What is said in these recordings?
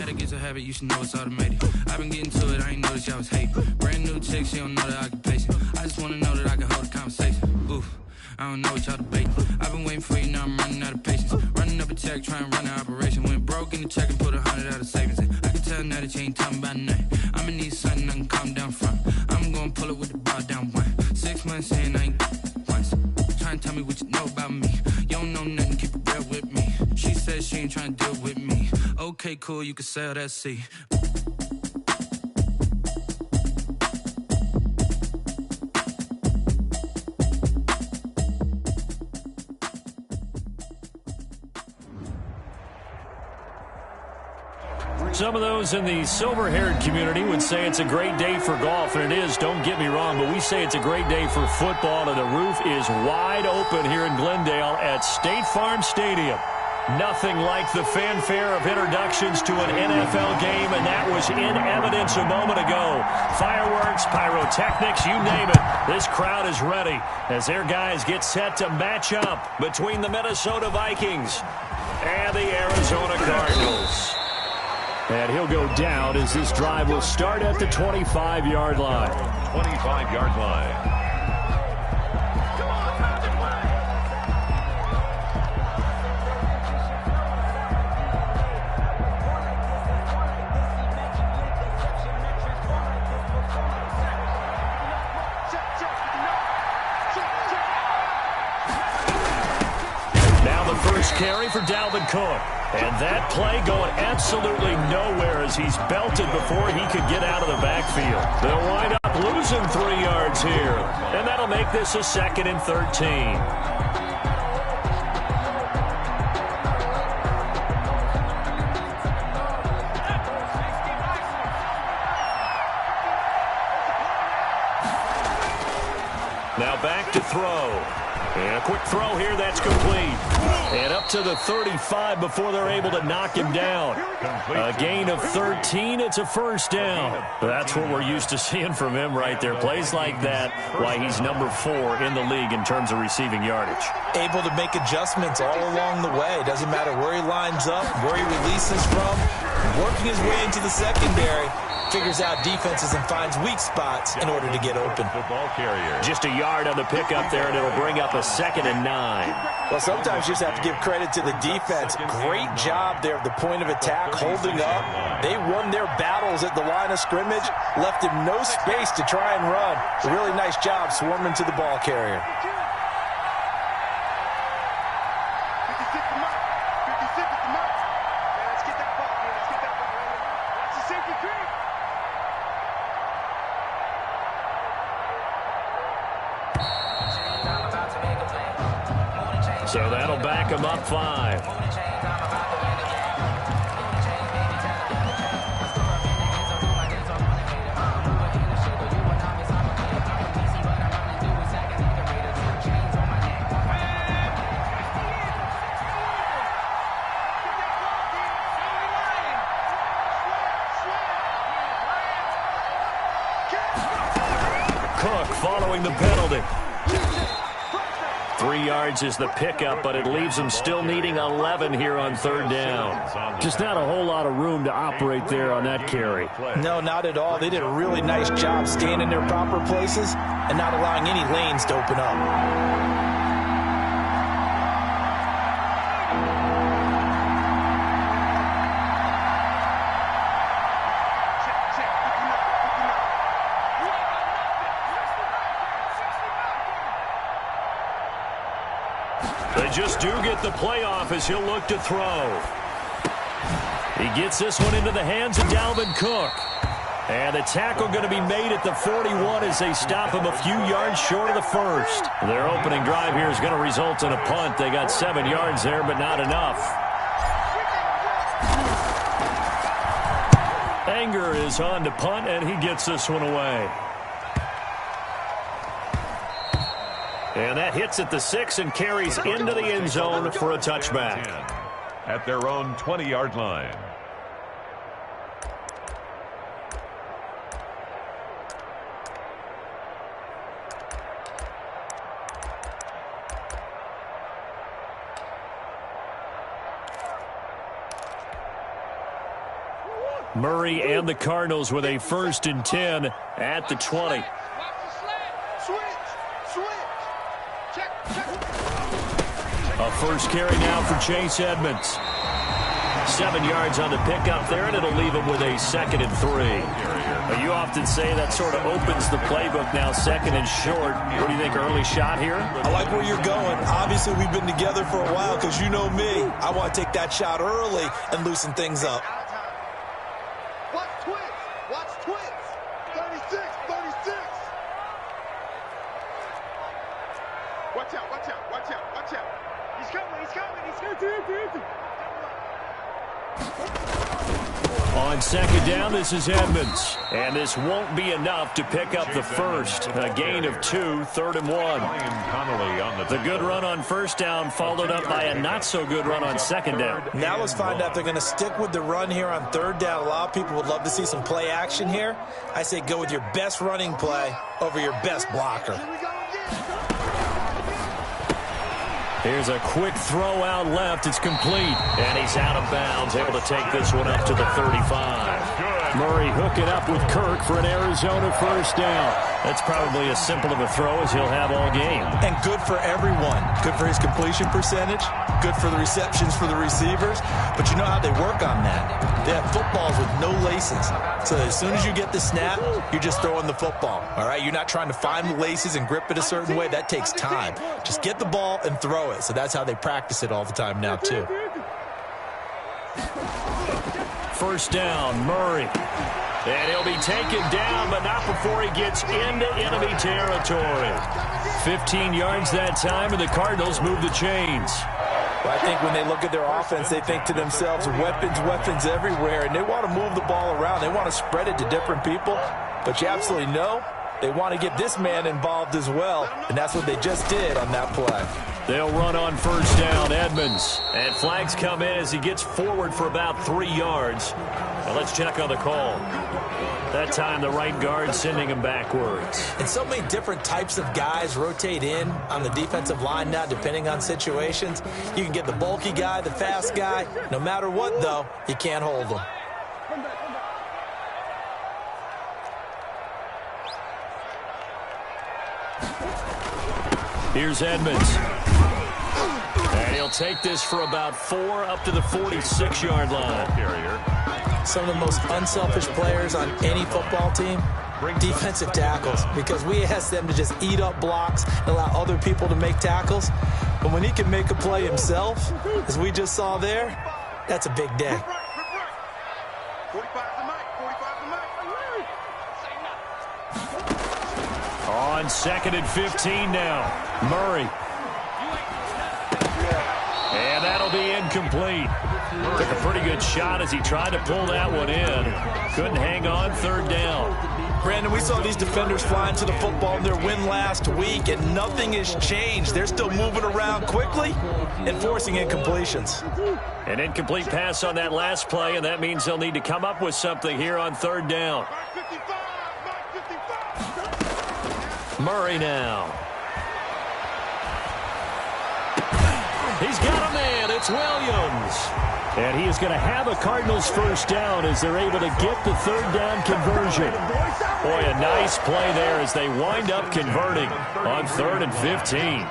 automatic, it's a habit, you should know it's automated. I've been getting to it, I ain't noticed y'all was hating. Brand new chick, she don't know the occupation. I just wanna know that I can hold a conversation. Oof, I don't know what y'all debating. I've been waiting for you, now I'm running out of patience. Running up a check, trying to run an operation. Went broke in the check and put 100 out of savings in. I can tell now that you ain't talking about nothing. I'ma need something I can calm down from. I'm gonna pull it with the bar down one. 6 months in, I ain't once. Trying to tell me what you know about me. You don't know nothing, keep it real with me. She said she ain't trying to deal with me. Okay, cool, you can sell that seat. Some of those in the silver-haired community would say it's a great day for golf, and it is, don't get me wrong, but we say it's a great day for football, and the roof is wide open here in Glendale at State Farm Stadium. Nothing like the fanfare of introductions to an NFL game, and that was in evidence a moment ago. Fireworks, pyrotechnics, you name it. This crowd is ready as their guys get set to match up between the Minnesota Vikings and the Arizona Cardinals. And he'll go down as this drive will start at the 25-yard line. 25-yard line. Carry for Dalvin Cook. And that play going absolutely nowhere as he's belted before he could get out of the backfield. They'll wind up losing 3 yards here. And that'll make this a 2nd and 13. Now back to throw. And a quick throw here, that's complete. And up to the 35 before they're able to knock him down. A gain of 13, it's a first down. That's what we're used to seeing from him right there. Plays like that, why he's number 4 in the league in terms of receiving yardage. Able to make adjustments all along the way. Doesn't matter where he lines up, where he releases from. Working his way into the secondary. Figures out defenses and finds weak spots in order to get open. Just a yard on the pickup there, and it'll bring up a 2nd and 9. Well, sometimes you just have to give credit to the defense. Great job there at the point of attack, holding up. They won their battles at the line of scrimmage, left him no space to try and run. A really nice job swarming to the ball carrier. So that'll back him up 5. Cook following the penalty. 3 yards is the pickup, but it leaves them still needing 11 here on 3rd down. Just not a whole lot of room to operate there on that carry. No, not at all. They did a really nice job staying in their proper places and not allowing any lanes to open up. They just do get the playoff as he'll look to throw. He gets this one into the hands of Dalvin Cook. And the tackle going to be made at the 41 as they stop him a few yards short of the first. Their opening drive here is going to result in a punt. They got 7 yards there, but not enough. Anger is on to punt, and he gets this one away. And that hits at the 6 and carries into the end zone for a touchback. At their own 20-yard line. Murray and the Cardinals with a 1st and 10 at the 20. A first carry now for Chase Edmonds. 7 yards on the pickup there, and it'll leave him with a 2nd and 3. You often say that sort of opens the playbook now, 2nd and short. What do you think, early shot here? I like where you're going. Obviously, we've been together for a while because you know me. I want to take that shot early and loosen things up. Watch twins. Watch twins. 36, 36. Watch out, watch out, watch out, watch out. He's coming, he's coming, he's coming. On 2nd down, this is Edmonds. And this won't be enough to pick up the first. A gain of 2, 3rd and 1. The good run on 1st down followed up by a not-so-good run on 2nd down. Now let's find out if they're going to stick with the run here on 3rd down. A lot of people would love to see some play action here. I say go with your best running play over your best blocker. Here's a quick throw out left. It's complete. And he's out of bounds, able to take this one up to the 35. Murray hooking up with Kirk for an Arizona 1st down. That's probably as simple of a throw as he'll have all game. And good for everyone. Good for his completion percentage. Good for the receptions for the receivers. But you know how they work on that. They have footballs with no laces. So as soon as you get the snap, you're just throwing the football. All right? You're not trying to find the laces and grip it a certain way. That takes time. Just get the ball and throw it. So that's how they practice it all the time now, too. 1st down, Murray. And he'll be taken down, but not before he gets into enemy territory. 15 yards that time, and the Cardinals move the chains. Well, I think when they look at their offense, they think to themselves, weapons, weapons everywhere, and they want to move the ball around. They want to spread it to different people, but you absolutely know they want to get this man involved as well, and that's what they just did on that play. They'll run on 1st down, Edmonds. And flags come in as he gets forward for about 3 yards. Now let's check on the call. That time the right guard sending him backwards. And so many different types of guys rotate in on the defensive line now, depending on situations. You can get the bulky guy, the fast guy. No matter what, though, you can't hold them. Here's Edmonds. And he'll take this for about 4 up to the 46-yard line. Some of the most unselfish players on any football team, defensive tackles, because we ask them to just eat up blocks and allow other people to make tackles. But when he can make a play himself, as we just saw there, that's a big day. 45 the mic, 45 the mic. On 2nd and 15 now. Murray. And that'll be incomplete. Took a pretty good shot as he tried to pull that one in. Couldn't hang on 3rd down. Brandon, we saw these defenders flying to the football in their win last week, and nothing has changed. They're still moving around quickly and forcing incompletions. An incomplete pass on that last play, and that means they'll need to come up with something here on 3rd down. Murray now. He's got a man. It's Williams. And he is going to have a Cardinals 1st down as they're able to get the 3rd down conversion. Boy, a nice play there as they wind up converting on 3rd and 15.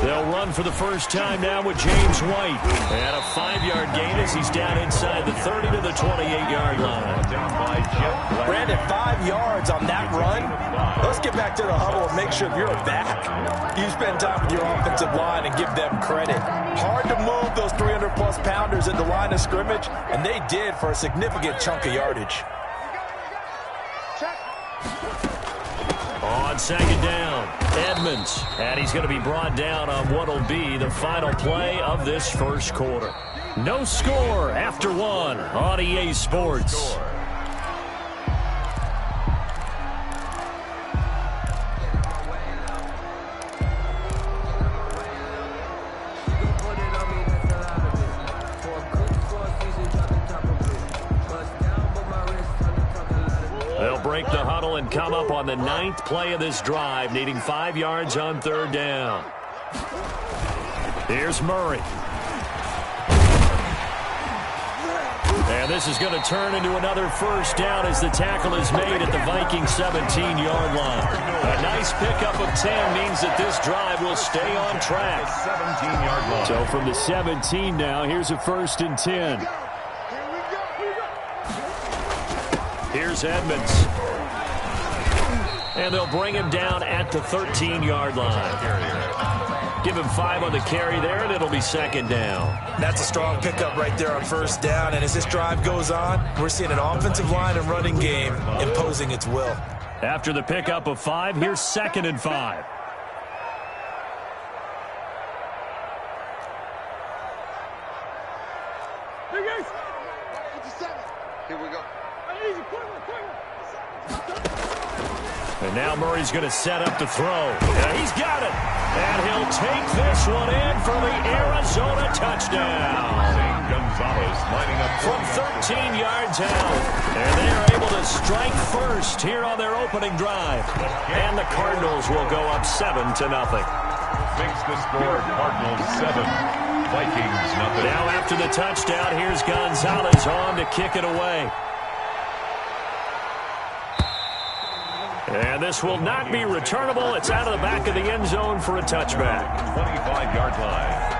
They'll run for the first time now with James White. And a 5-yard gain as he's down inside the 30 to the 28-yard line. Brandon, 5 yards on that run. Let's get back to the huddle and make sure you're back. You spend time with your offensive line and give them credit. Hard to move those 300-plus pounders at the line of scrimmage, and they did for a significant chunk of yardage. On 2nd down, Edmonds. And he's going to be brought down on what will be the final play of this 1st quarter. No score after 1 on EA Sports. They'll break the huddle and come up on the 9th play of this drive, needing 5 yards on 3rd down. Here's Murray. this is going to turn into another first down as the tackle is made at the Vikings 17-yard line. A nice pickup of 10 means that this drive will stay on track. 17-yard line. So from the 17 now, here's a 1st and 10. Here's Edmonds. And they'll bring him down at the 13-yard line. Give him 5 on the carry there, and it'll be 2nd down. That's a strong pickup right there on 1st down. And as this drive goes on, we're seeing an offensive line and running game imposing its will. After the pickup of 5, here's 2nd and 5. Here we go. And now Murray's going to set up the throw. And he's got it. And he'll take this one in for the Arizona touchdown. Zane Gonzalez lining up From 13 yards out. And they are able to strike first here on their opening drive. And the Cardinals will go up 7-0. Makes the score Cardinals 7, Vikings nothing. Now after the touchdown, here's Gonzalez on to kick it away. And this will not be returnable. It's out of the back of the end zone for a touchback. 25-yard line.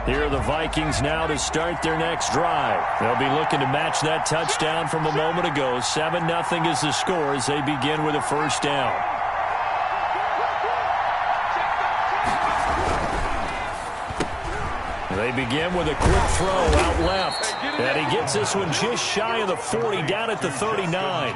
Here are the Vikings now to start their next drive. They'll be looking to match that touchdown from a moment ago. 7-0 is the score as they begin with a 1st down. They begin with a quick throw out left. And he gets this one just shy of the 40, down at the 39.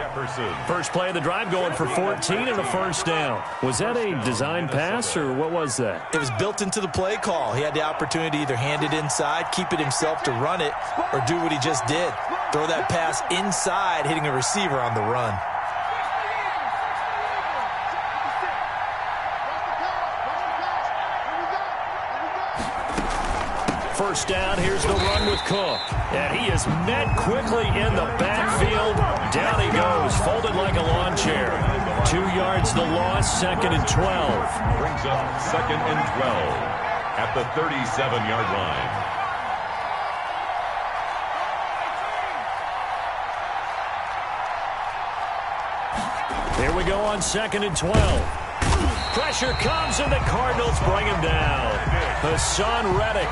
First play of the drive going for 14 and a 1st down. Was that a design pass or what was that? It was built into the play call. He had the opportunity to either hand it inside, keep it himself to run it, or do what he just did. Throw that pass inside, hitting a receiver on the run. First down, here's the run with Cook. And he is met quickly in the backfield. Down he goes, folded like a lawn chair. 2 yards the loss, 2nd and 12. Brings up 2nd and 12 at the 37-yard line. Here we go on 2nd and 12. Pressure comes, and the Cardinals bring him down. Hassan Reddick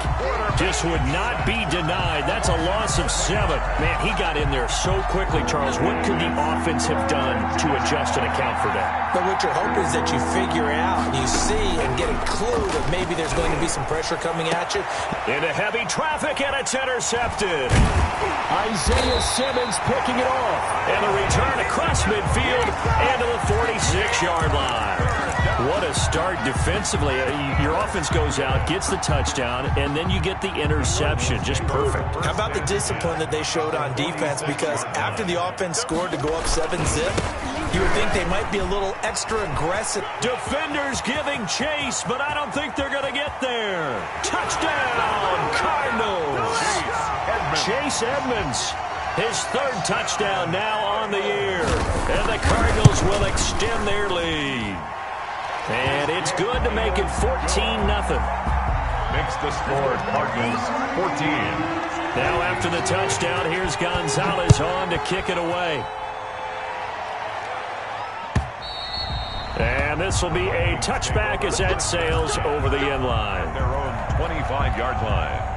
just would not be denied. That's a loss of 7. Man, he got in there so quickly, Charles. What could the offense have done to adjust and account for that? But what you're hoping is that you figure out, you see, and get a clue that maybe there's going to be some pressure coming at you. Into heavy traffic, and it's intercepted. Isaiah Simmons picking it off. And a return across midfield and to the 46-yard line. What a start defensively. Your offense goes out, gets the touchdown, and then you get the interception. Just perfect. How about the discipline that they showed on defense? Because after the offense scored to go up 7-zip, you would think they might be a little extra aggressive. Defenders giving chase, but I don't think they're going to get there. Touchdown, Cardinals. Chase Edmonds. His 3rd touchdown now on the year. And the Cardinals will extend their lead. And it's good to make it 14-0. Makes the score Cardinals 14. Now after the touchdown, here's Gonzalez on to kick it away. And this will be a touchback as that sails over the end line. Their own 25-yard line.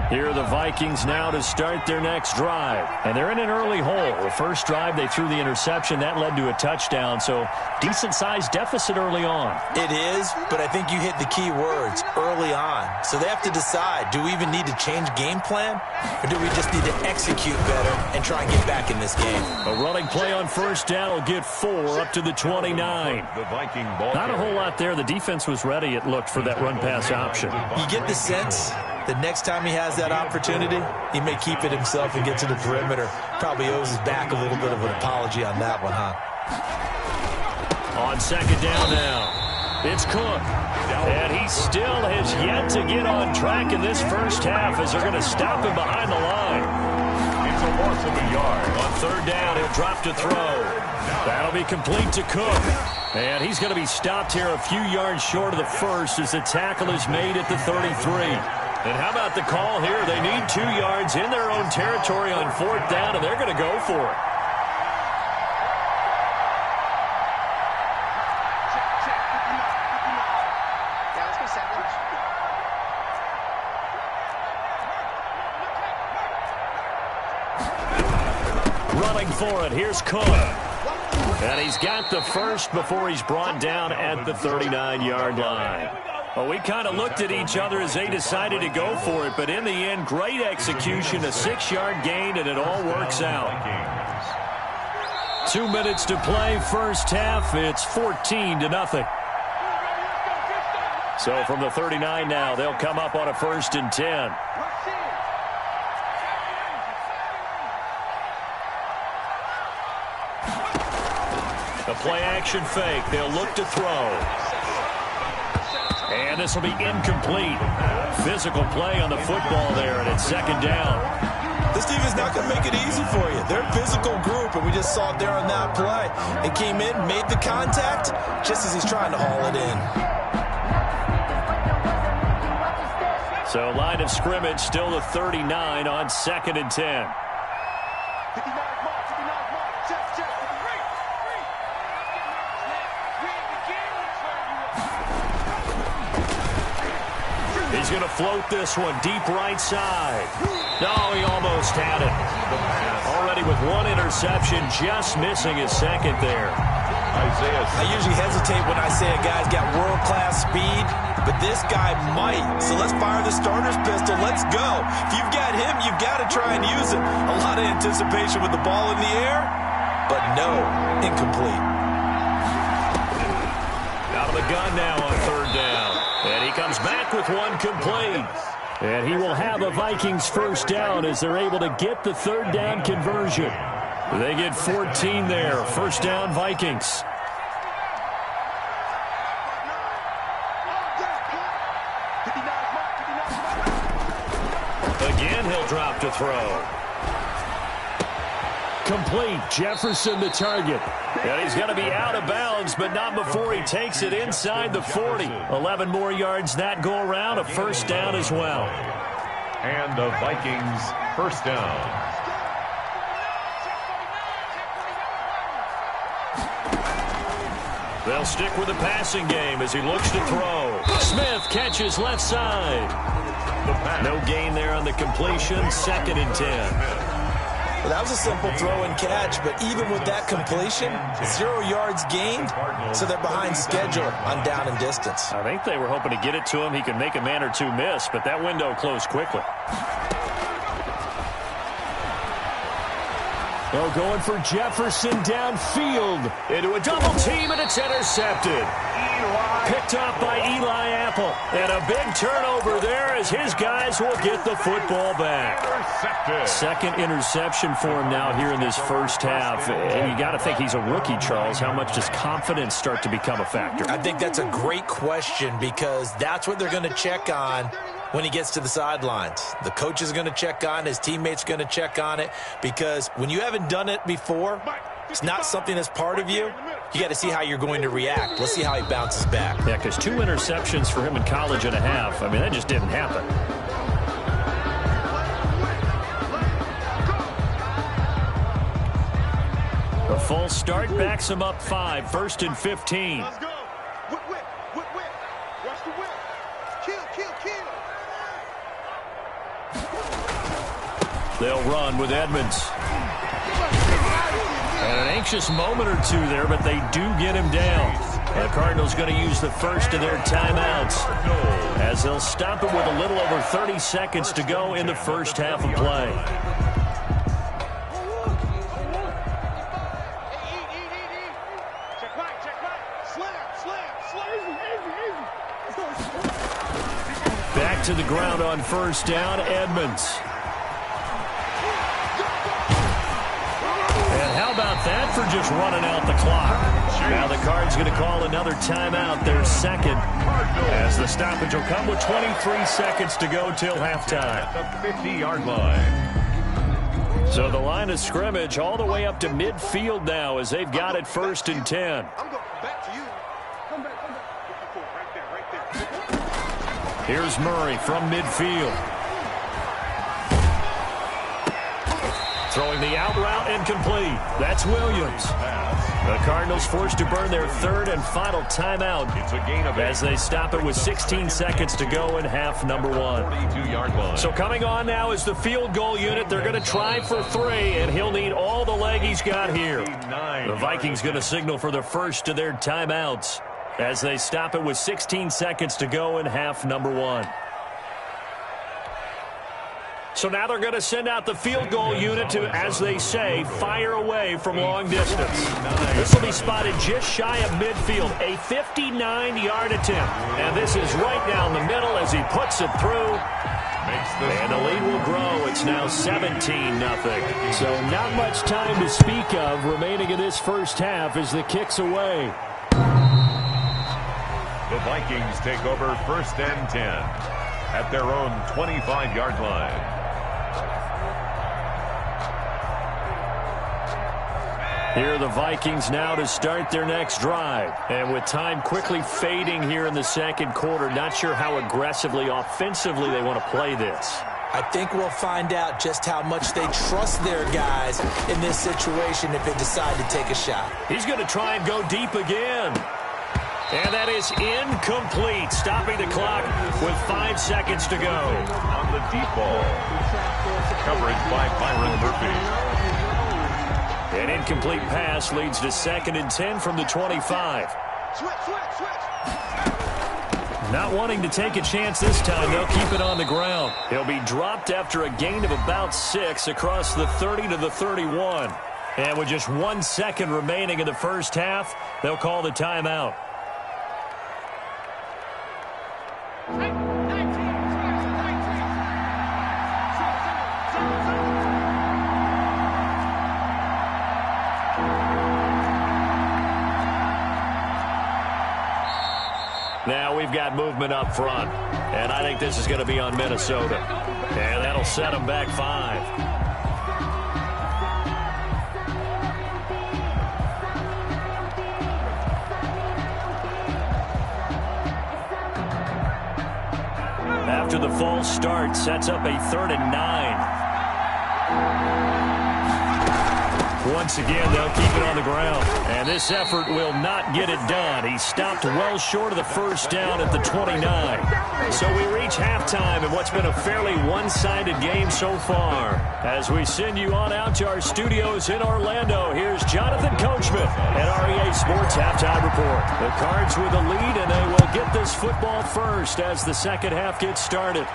Here are the Vikings now to start their next drive. And they're in an early hole. The first drive, they threw the interception. That led to a touchdown. So decent-sized deficit early on. It is, but I think you hit the key words, early on. So they have to decide, do we even need to change game plan? Or do we just need to execute better and try and get back in this game? A running play on first down will get 4 up to the 29. The Viking ball. Not a whole lot there. The defense was ready, it looked, for that run-pass option. You get the sense the next time he has that opportunity, he may keep it himself and get to the perimeter. Probably owes his back a little bit of an apology on that one, huh? On second down now, it's Cook. And he still has yet to get on track in this first half as they're going to stop him behind the line. It's a loss of a yard. On third down, he'll drop to throw. That'll be complete to Cook. And he's going to be stopped here a few yards short of the first as the tackle is made at the 33. And how about the call here? They need 2 yards in their own territory on fourth down, and they're going to go for it. Running for it, here's Cook. And he's got the first before he's brought down at the 39-yard line. Well, we kind of looked at each other as they decided to go for it, but in the end, great execution, a 6-yard gain, and it all works out. 2 minutes to play, first half, it's 14-0. So from the 39 now, they'll come up on a 1st and 10. A play-action fake. They'll look to throw. And this will be incomplete. Physical play on the football there, and it's second down. This team is not going to make it easy for you. They're a physical group, and we just saw it there on that play. It came in, made the contact, just as he's trying to haul it in. So line of scrimmage still the 39 on 2nd and 10. He's going to float this one deep right side. No, he almost had it. Already with 1 interception, just missing his 2nd there. I usually hesitate when I say a guy's got world-class speed, but this guy might. So let's fire the starter's pistol. Let's go. If you've got him, you've got to try and use it. A lot of anticipation with the ball in the air, but no, incomplete. Out of the gun now on third down. And he comes back with 1 complete. And he will have a Vikings first down as they're able to get the third down conversion. They get 14 there. First down, Vikings. Again, he'll drop to throw. Complete. Jefferson the target. And he's going to be out of bounds, but not before he takes it inside the 40. 11 more yards that go around. A first down as well. And the Vikings first down. They'll stick with the passing game as he looks to throw. Smith catches left side. No gain there on the completion. 2nd and 10. Well, that was a simple throw and catch, but even with that completion, 0 yards gained, so they're behind schedule on down and distance. I think they were hoping to get it to him. He could make a man or two miss, but that window closed quickly. Oh, going for Jefferson downfield into a double team, and it's intercepted. Picked off by Eli Apple. And a big turnover there as his guys will get the football back. Second interception for him now here in this first half. And you got to think he's a rookie, Charles. How much does confidence start to become a factor? I think that's a great question because that's what they're going to check on when he gets to the sidelines. The coach is going to check on, his teammates going to check on it, because when you haven't done it before, it's not something that's part of you. You got to see how you're going to react. Let's see how he bounces back. Yeah, because 2 interceptions for him in college and a half. I mean, that just didn't happen. A full start backs him up 5, 1st and 15. Let's go. Whip. Watch the whip. Kill. They'll run with Edmonds. And an anxious moment or two there, but they do get him down. The Cardinals going to use the first of their timeouts as they'll stop it with a little over 30 seconds to go in the first half of play. Check back. Slam. Back to the ground on first down, Edmonds. And how about that for just running out the clock? Now the Cards going to call another timeout, their second, as the stoppage will come with 23 seconds to go till halftime. At the 50-yard line. So the line of scrimmage all the way up to midfield now as they've got it 1st and 10. I'm going back to you. Come back. Right there. Here's Murray from midfield. Throwing the out route incomplete. That's Williams. The Cardinals forced to burn their 3rd and final timeout It's a gain of 8. as they stop it with 16 seconds to go in half number 1. 42-yard line. So coming on now is the field goal unit. They're going to try for 3, and he'll need all the leg he's got here. The Vikings going to signal for the first of their timeouts as they stop it with 16 seconds to go in half number 1. So now they're going to send out the field goal unit to, as they say, fire away from long distance. This will be spotted just shy of midfield, a 59-yard attempt. And this is right down the middle as he puts it through. And the lead will grow. It's now 17-0. So not much time to speak of remaining in this first half as the kick's away. The Vikings take over 1st and 10 at their own 25-yard line. Here are the Vikings now to start their next drive. And with time quickly fading here in the second quarter, not sure how aggressively, offensively they want to play this. I think we'll find out just how much they trust their guys in this situation if they decide to take a shot. He's going to try and go deep again. And that is incomplete, stopping the clock with 5 seconds to go. On the deep ball. Coverage by Byron Murphy. An incomplete pass leads to 2nd and 10 from the 25. Switch. Not wanting to take a chance this time, they'll keep it on the ground. He'll be dropped after a gain of about 6 across the 30 to the 31. And with just 1 second remaining in the first half, they'll call the timeout. Now we've got movement up front, and I think this is going to be on Minnesota. And that'll set them back 5. after the false start. Sets up a 3rd and 9. Once again, they'll keep it on the ground. And this effort will not get it done. He stopped well short of the first down at the 29. So we reach halftime in what's been a fairly one-sided game so far. As we send you on out to our studios in Orlando, here's Jonathan Coachman at REA Sports Halftime Report. The Cards with a lead, and they will get this football first as the second half gets started.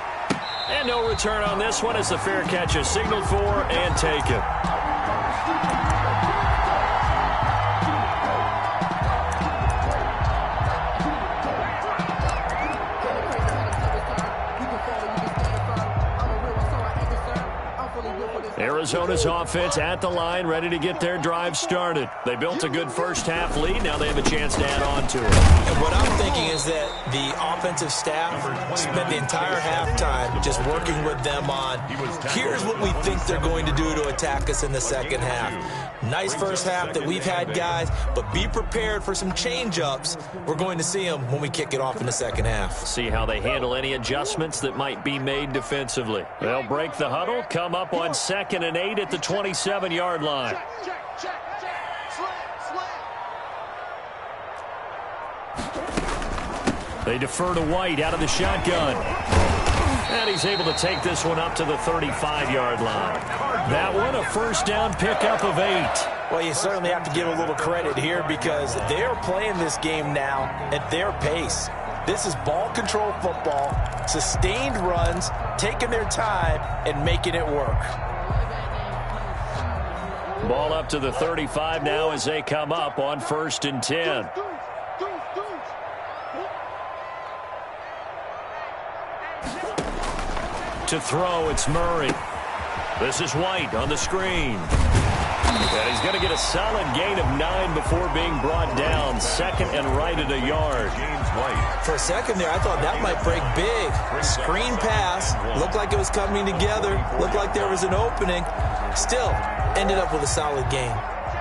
And no return on this one as the fair catch is signaled for and taken. Arizona's offense at the line, ready to get their drive started. They built a good first half lead. Now they have a chance to add on to it. And what I'm thinking is that the offensive staff spent the entire halftime just working with them on, here's what we think they're going to do to attack us in the second half. Nice first half that we've had, guys, but be prepared for some change-ups. We're going to see them when we kick it off in the second half. See how they handle any adjustments that might be made defensively. They'll break the huddle, come up on 2nd and 8 at the 27-yard line. They defer to White out of the shotgun. And he's able to take this one up to the 35-yard line. That one, a first down pickup of 8. Well, you certainly have to give a little credit here because they're playing this game now at their pace. This is ball control football, sustained runs, taking their time, and making it work. Ball up to the 35 now as they come up on 1st and 10. To throw, it's Murray. This is White on the screen. And he's going to get a solid gain of 9 before being brought down. 2nd and right at a yard. James White. For a second there, I thought that might break big. Screen pass. Looked like it was coming together. Looked like there was an opening. Still, ended up with a solid gain.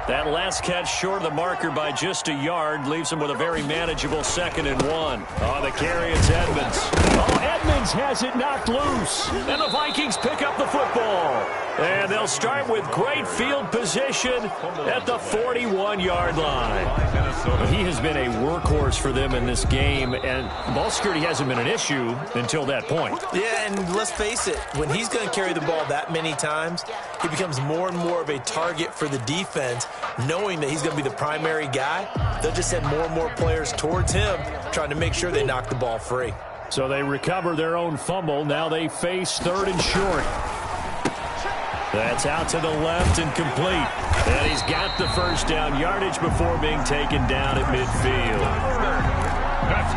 That last catch short of the marker by just a yard leaves him with a very manageable 2nd and 1. Oh, the carry, it's Edmonds. Oh, Edmonds has it knocked loose. And the Vikings pick up the football. And they'll start with great field position at the 41-yard line. He has been a workhorse for them in this game, and ball security hasn't been an issue until that point. Yeah, and let's face it, when he's going to carry the ball that many times, he becomes more and more of a target for the defense, knowing that he's going to be the primary guy. They'll just send more and more players towards him, trying to make sure they knock the ball free. So they recover their own fumble. Now they face 3rd and short. That's out to the left and complete. And he's got the first down yardage before being taken down at midfield.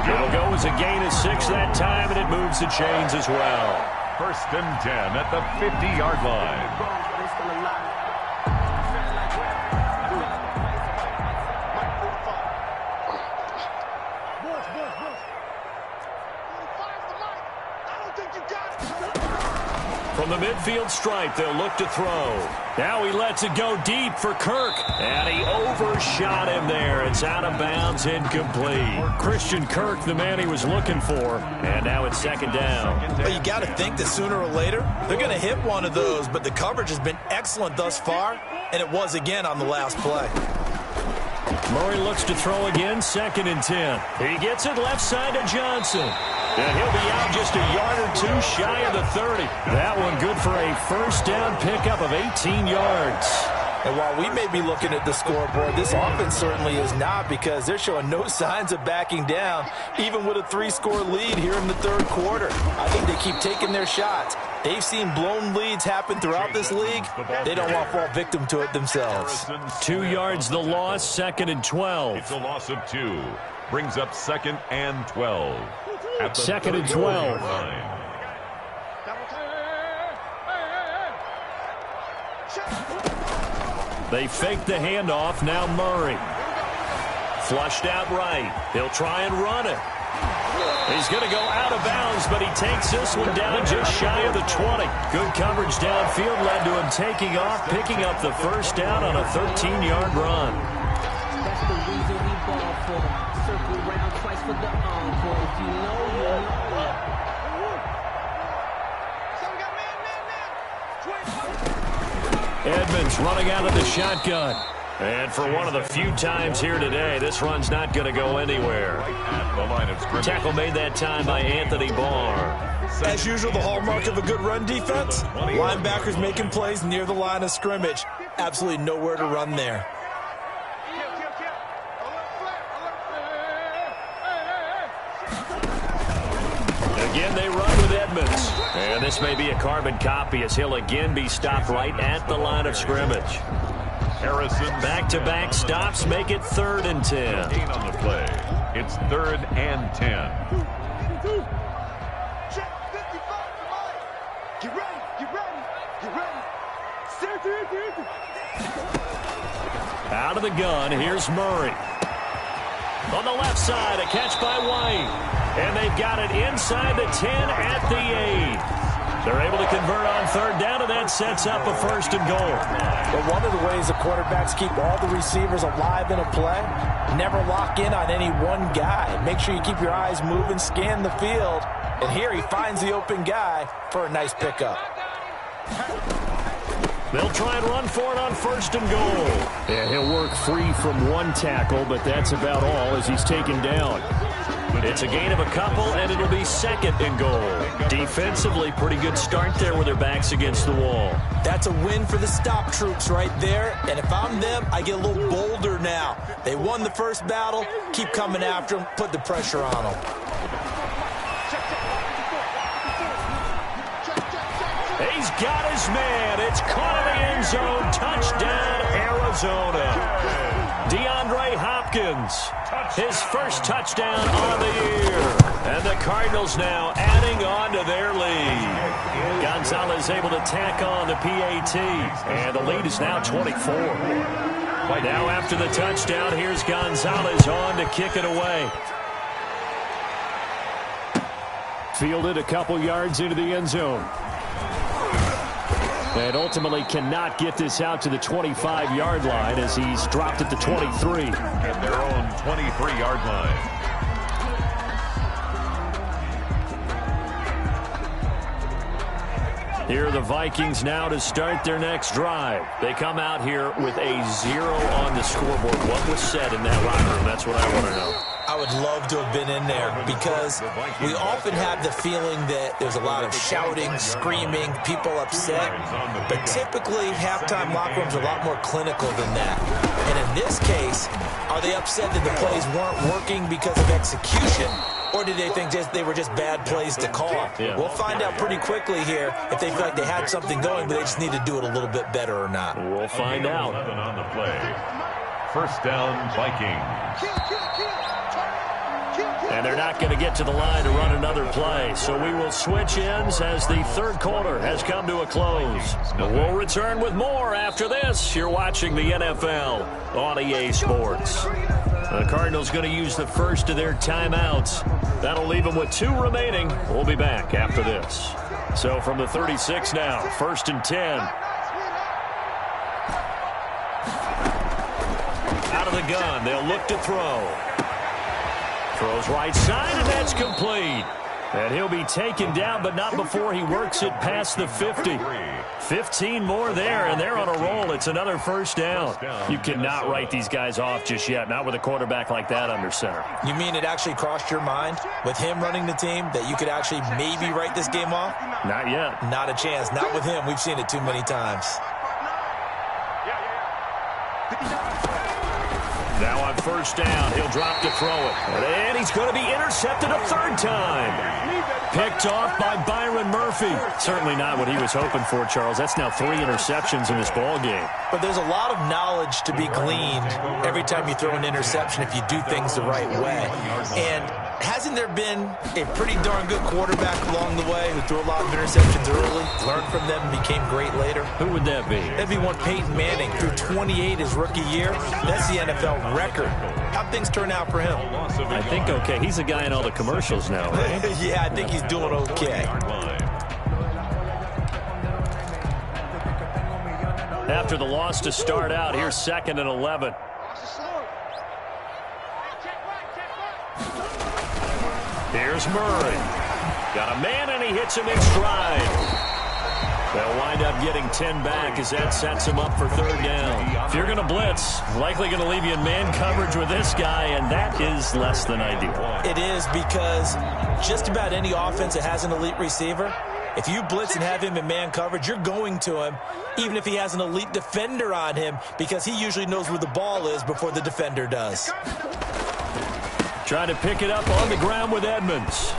It'll go as a gain of 6 that time, and it moves the chains as well. 1st and 10 at the 50-yard line. From the midfield stripe, they'll look to throw. Now he lets it go deep for Kirk. And he overshot him there. It's out of bounds, incomplete. Christian Kirk, the man he was looking for. And now it's 2nd down. Well, you got to think that sooner or later, they're going to hit one of those. But the coverage has been excellent thus far. And it was again on the last play. Murray looks to throw again, 2nd and 10. He gets it left side to Johnson. And he'll be out just a yard or 2 shy of the 30. That one good for a first down pickup of 18 yards. And while we may be looking at the scoreboard, this offense certainly is not, because they're showing no signs of backing down, even with a 3-score lead here in the 3rd quarter. I think they keep taking their shots. They've seen blown leads happen throughout this league. They don't want to fall victim to it themselves. 2 yards the loss, 2nd and 12. It's a loss of 2. Brings up 2nd and 12. At the 2nd and 12. They fake the handoff. Now Murray. Flushed out right. He'll try and run it. He's going to go out of bounds, but he takes this one down just shy of the 20. Good coverage downfield led to him taking off, picking up the first down on a 13-yard run. That's the reason we ball for. Circle around twice for the encore. If you know, you know. Edmonds running out of the shotgun. And for one of the few times here today, this run's not going to go anywhere. At the line of scrimmage. Tackle made that time by Anthony Barr. As usual, the hallmark of a good run defense, linebackers making plays near the line of scrimmage. Absolutely nowhere to run there. Again, they run with Edmonds. And this may be a carbon copy as he'll again be stopped right at the line of scrimmage. Harrison. Back-to-back stops make it 3rd and 10. Gain on the play. It's 3rd and 10. Out of the gun, here's Murray. On the left side, a catch by White. And they've got it inside the 10 at the 8. They're able to convert on 3rd down, and that sets up a 1st and goal. But one of the ways the quarterbacks keep all the receivers alive in a play, never lock in on any one guy. Make sure you keep your eyes moving, scan the field. And here he finds the open guy for a nice pickup. They'll try and run for it on 1st and goal. Yeah, he'll work free from one tackle, but that's about all as he's taken down. It's a gain of a couple, and it'll be 2nd and goal. Defensively, pretty good start there with their backs against the wall. That's a win for the stop troops right there. And if I'm them, I get a little bolder now. They won the first battle. Keep coming after them. Put the pressure on them. He's got his man. It's caught in the end zone. Touchdown, Arizona. DeAndre Hopkins, his first touchdown on the year. And the Cardinals now adding on to their lead. Gonzalez able to tack on the PAT. And the lead is now 24. Now after the touchdown, here's Gonzalez on to kick it away. Fielded a couple yards into the end zone. And ultimately cannot get this out to the 25-yard line as he's dropped at the 23. At their own 23-yard line. Here are the Vikings now to start their next drive. They come out here with a 0 on the scoreboard. What was said in that locker room? That's what I want to know. I would love to have been in there because we often have the feeling that there's a lot of shouting, screaming, people upset. But typically, halftime locker rooms are a lot more clinical than that. And in this case, are they upset that the plays weren't working because of execution? Or did they think they were just bad plays to call? Yeah. We'll find out pretty quickly here if they feel like they had something going, but they just need to do it a little bit better or not. We'll find out. On the play. 1st down, Vikings. And they're not going to get to the line to run another play. So we will switch ends as the 3rd quarter has come to a close. We'll return with more after this. You're watching the NFL on EA Sports. The Cardinals going to use the first of their timeouts. That'll leave them with 2 remaining. We'll be back after this. So from the 36 now, 1st and 10. Out of the gun, they'll look to throw. Throws right side, and that's complete. And he'll be taken down, but not before he works it past the 50. 15 more there, and they're on a roll. It's another 1st down. You cannot write these guys off just yet, not with a quarterback like that under center. You mean it actually crossed your mind with him running the team that you could actually maybe write this game off? Not yet. Not a chance. Not with him. We've seen it too many times. Now on 1st down, he'll drop to throw it. And he's going to be intercepted a 3rd time. Picked off by Byron Murphy. Certainly not what he was hoping for, Charles. That's now 3 interceptions in this ball game. But there's a lot of knowledge to be gleaned every time you throw an interception if you do things the right way. And hasn't there been a pretty darn good quarterback along the way who threw a lot of interceptions early, learned from them, and became great later? Who would that be? That'd be one Peyton Manning. Threw 28 his rookie year. That's the NFL record. How'd things turn out for him? I think okay. He's a guy in all the commercials now, right? Yeah, I think he's doing okay. After the loss to start out, here's 2nd and 11. Here's Murray. Got a man, and he hits him in stride. They'll wind up getting 10 back as that sets them up for third down. If you're going to blitz, likely going to leave you in man coverage with this guy, and that is less than ideal. It is, because just about any offense that has an elite receiver, if you blitz and have him in man coverage, you're going to him, even if he has an elite defender on him, because he usually knows where the ball is before the defender does. Trying to pick it up on the ground with Edmonds.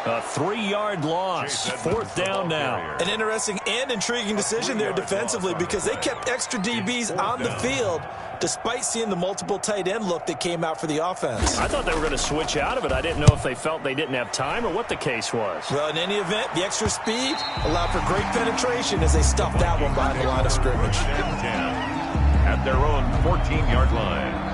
A 3-yard loss. Fourth down now. An interesting and intriguing decision there defensively, because they kept extra DBs on the field despite seeing the multiple tight end look that came out for the offense. I thought they were going to switch out of it. I didn't know if they felt they didn't have time or what the case was. Well, in any event, the extra speed allowed for great penetration as they stuffed that one behind the line of scrimmage. 10 at their own 14-yard line.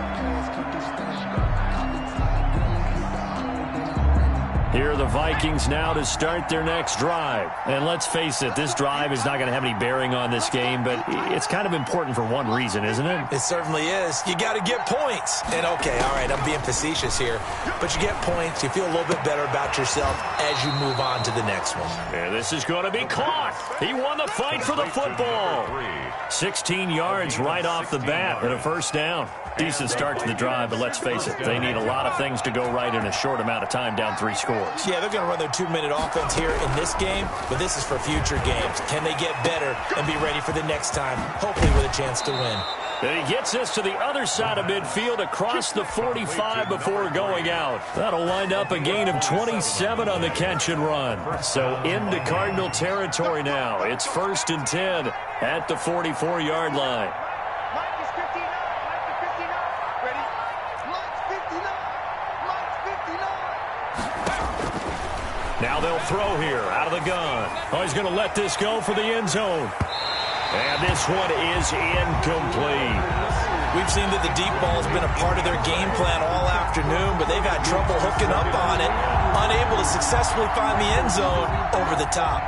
Here are the Vikings now to start their next drive. And let's face it, this drive is not going to have any bearing on this game, but it's kind of important for one reason, isn't it? It certainly is. You got to get points. And, okay, all right, I'm being facetious here, but you get points, you feel a little bit better about yourself as you move on to the next one. And this is going to be caught. He won the fight for the football. 16 yards right off the bat and a first down. Decent start to the drive, but let's face it, they need a lot of things to go right in a short amount of time, down 3 scores. Yeah, they're going to run their 2-minute offense here in this game, but this is for future games. Can they get better and be ready for the next time, hopefully with a chance to win? And he gets us to the other side of midfield across the 45 before going out. That'll wind up a gain of 27 on the catch and run. So into Cardinal territory now. It's 1st and 10 at the 44-yard line. Now they'll throw here out of the gun. Oh, he's going to let this go for the end zone. And this one is incomplete. We've seen that the deep ball has been a part of their game plan all afternoon, but they've had trouble hooking up on it, unable to successfully find the end zone over the top.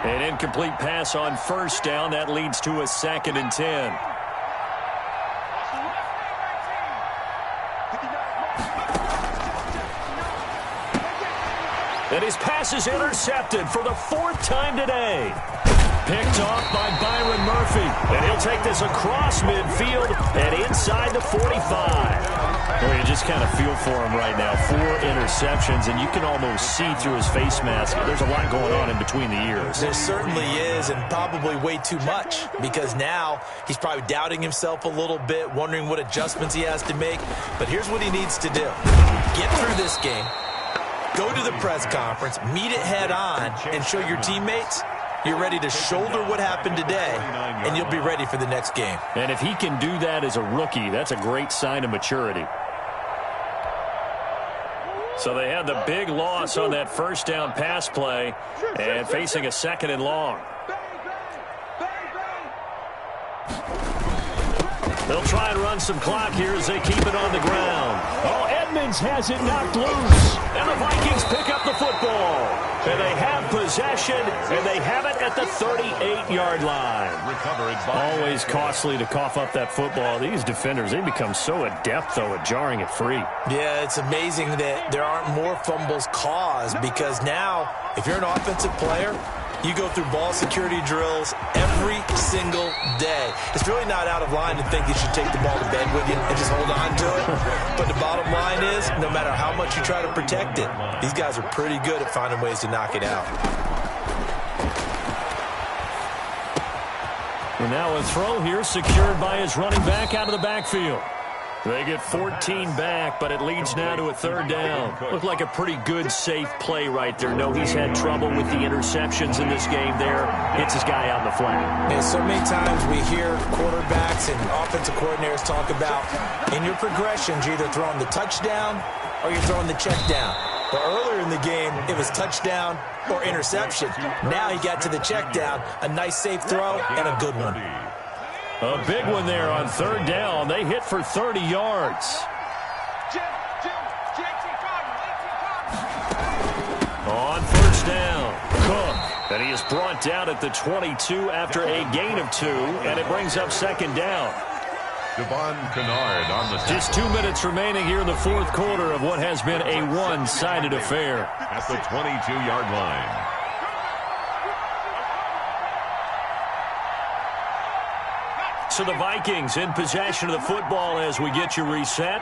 An incomplete pass on first down. That leads to a 2nd and 10. And his pass is intercepted for the 4th time today. Picked off by Byron Murphy. And he'll take this across midfield and inside the 45. Well, you just kind of feel for him right now. 4 interceptions, and you can almost see through his face mask. There's a lot going on in between the ears. There certainly is, and probably way too much, because now he's probably doubting himself a little bit, wondering what adjustments he has to make. But here's what he needs to do. Get through this game. Go to the press conference, meet it head on, and show your teammates you're ready to shoulder what happened today, and you'll be ready for the next game. And if he can do that as a rookie, that's a great sign of maturity. So they had the big loss on that first down pass play and facing a 2nd and long. They'll try and run some clock here as they keep it on the ground. Oh, Edmonds has it knocked loose. And the Vikings pick up the football. And they have possession, and they have it at the 38-yard line. Always costly to cough up that football. These defenders, they become so adept, though, at jarring it free. Yeah, it's amazing that there aren't more fumbles caused, because now, if you're an offensive player, you go through ball security drills every single day. It's really not out of line to think you should take the ball to bed with you and just hold on to it. But the bottom line is, no matter how much you try to protect it, these guys are pretty good at finding ways to knock it out. And now a throw here secured by his running back out of the backfield. They get 14 back, but it leads now to a 3rd down. Looked like a pretty good, safe play right there. No, he's had trouble with the interceptions in this game there. Hits his guy out in the flat. And so many times we hear quarterbacks and offensive coordinators talk about, in your progressions, you're either throwing the touchdown or you're throwing the check down. But earlier in the game, it was touchdown or interception. Now he got to the check down, a nice safe throw, and a good one. A big one there on 3rd down. They hit for 30 yards. On 1st down, Cook. And he is brought down at the 22 after a gain of 2, and it brings up 2nd down. Devon Kennard on the tackle. Just 2 minutes remaining here in the 4th quarter of what has been a one-sided affair. At the 22-yard line. So the Vikings in possession of the football as we get you reset.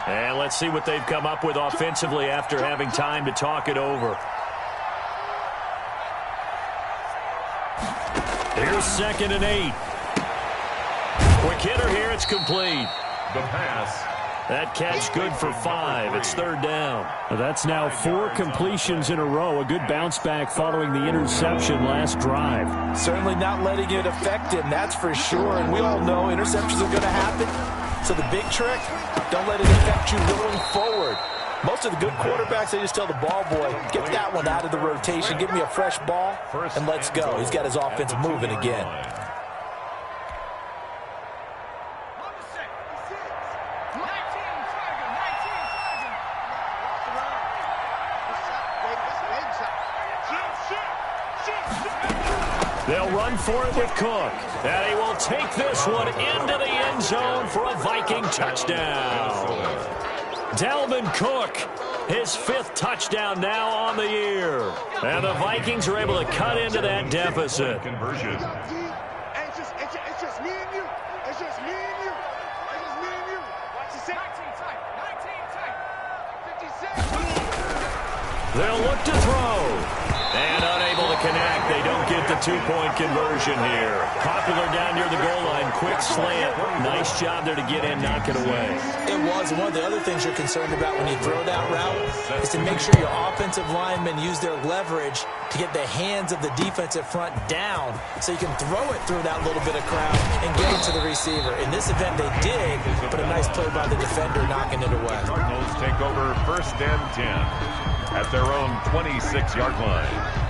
And let's see what they've come up with offensively after having time to talk it over. Here's 2nd and 8. Quick hitter here. It's complete. The pass. That catch good for 5. It's 3rd down. That's now 4 completions in a row. A good bounce back following the interception last drive. Certainly not letting it affect him, that's for sure. And we all know interceptions are going to happen. So the big trick, don't let it affect you going forward. Most of the good quarterbacks, they just tell the ball boy, get that one out of the rotation, give me a fresh ball, and let's go. He's got his offense moving again. They'll run for it with Cook. And he will take this one into the end zone for a Viking touchdown. Dalvin Cook, his 5th touchdown now on the year. And the Vikings are able to cut into that deficit. Conversion. It's just me and you. It's just me and you. It's just me and you. Watch the 19 tight. 56. They'll look to throw. And unable to connect. They don't get the 2-point conversion here. Popular down near the goal line. Quick slant. Nice job there to get in, knock it away. It was. One of the other things you're concerned about when you throw that route is to make sure your offensive linemen use their leverage to get the hands of the defensive front down so you can throw it through that little bit of crowd and get it to the receiver. In this event, they did, but a nice play by the defender knocking it away. Cardinals take over 1st and 10 at their own 26-yard line.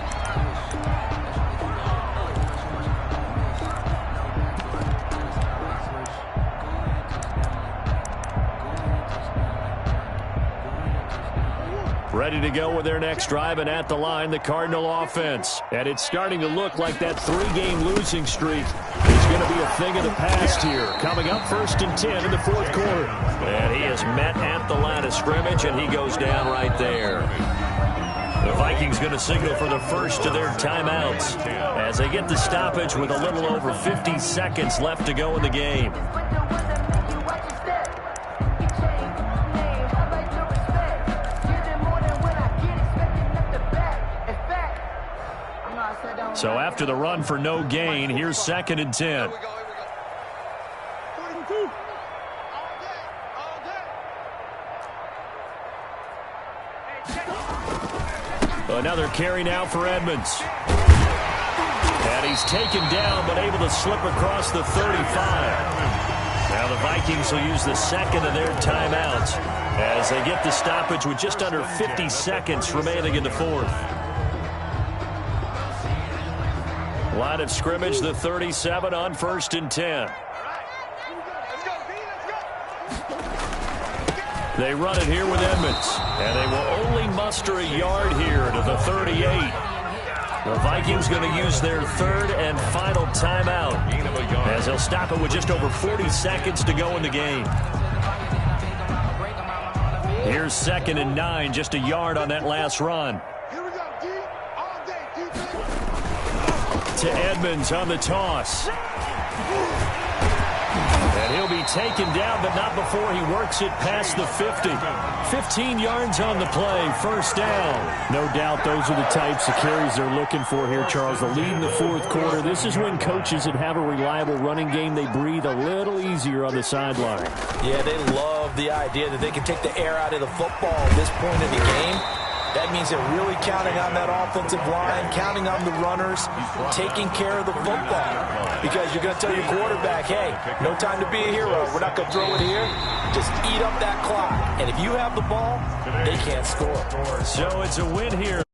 Ready to go with their next drive, and at the line, the Cardinal offense. And it's starting to look like that 3-game losing streak is going to be a thing of the past here. Coming up 1st and 10 in the 4th quarter. And he is met at the line of scrimmage, and he goes down right there. The Vikings going to signal for the first of their timeouts as they get the stoppage with a little over 50 seconds left to go in the game. So after the run for no gain, here's 2nd and 10. Another carry now for Edmonds. And he's taken down, but able to slip across the 35. Now the Vikings will use the 2nd of their timeouts as they get the stoppage with just under 50 seconds remaining in the 4th. Line of scrimmage, the 37 on 1st and 10. They run it here with Edmonds, and they will only muster a yard here to the 38. The Vikings going to use their 3rd and final timeout as they'll stop it with just over 40 seconds to go in the game. Here's 2nd and 9, just a yard on that last run. To Edmonds on the toss. And he'll be taken down, but not before he works it past the 50. 15 yards on the play, 1st down. No doubt those are the types of carries they're looking for here, Charles. The lead in the 4th quarter. This is when coaches that have a reliable running game, they breathe a little easier on the sideline. Yeah, they love the idea that they can take the air out of the football at this point in the game. That means they're really counting on that offensive line, counting on the runners, taking care of the football. Because you're going to tell your quarterback, hey, no time to be a hero. We're not going to throw it here. Just eat up that clock. And if you have the ball, they can't score. So it's a win here.